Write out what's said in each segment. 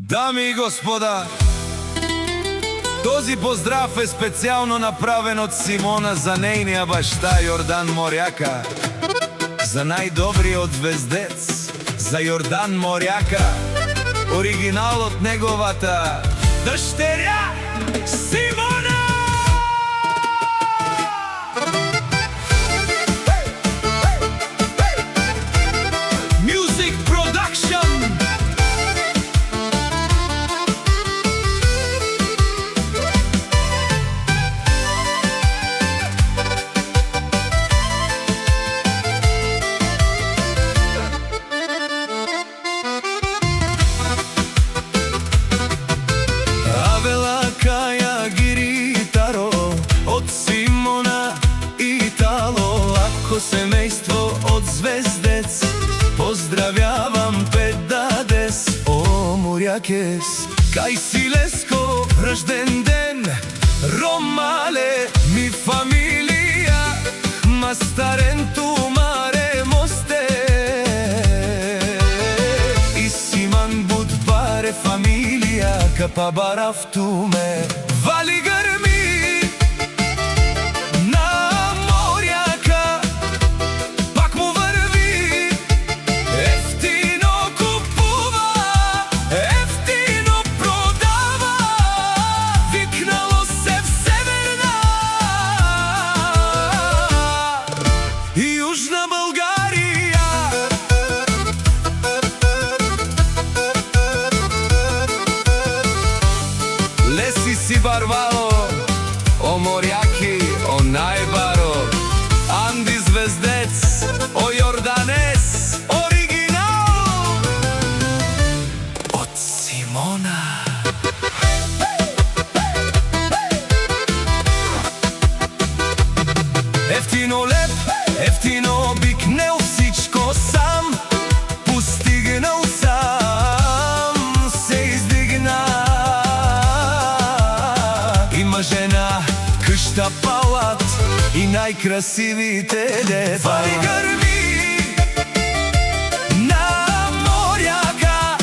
Дами и господа, този поздрав е специално направен от Симона за нейния баща Йордан Моряка, за най-добрият звездец, за Йордан Моряка, оригинал от неговата дъщеря Симона! Семейство от звездец, поздравявам педадес, о морякес, кай си леско, рожден ден, ромале, ми фамилия, мастарен ту маре мосте, и симан буд баре фамилия, капа барав ту ме, вали гърми. Си барвало, о моряки, о най-баро, Анди звездец, о Йорданес, оригинал от Симона. Ефтино леп, ефтино бикнел всичко сам, постигнал сам, се издигна. Има жена, къща, палат и най-красивите деца. Вали гърми на моряка,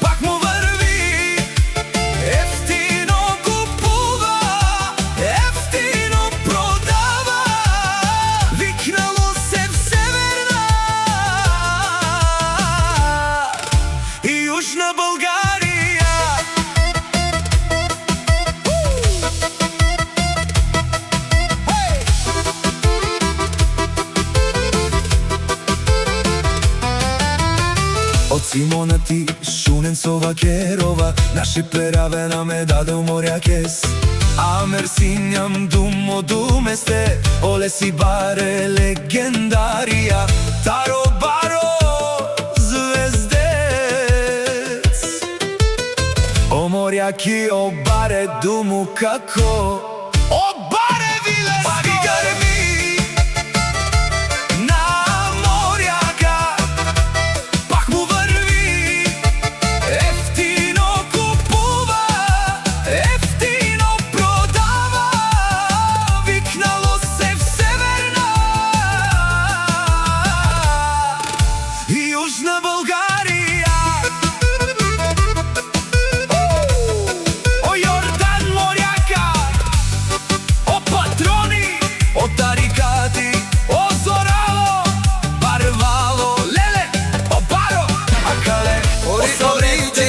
пак му върви, ефтино купува, ефтино продава, викнало се в Северна и Южна България. От Симона ти Шуненцова Керова, наше преравена ме дадел морякес. А мерсиням думо думесте, оле си баре легендария, таро баро звездец. О моряки, о баре думо како, о баре вилеско. Вали гърми Южна България. О Йордан Моряка, о патрони, о тарикати, о зорало, барвало, леле, о баро, акале, о собрите.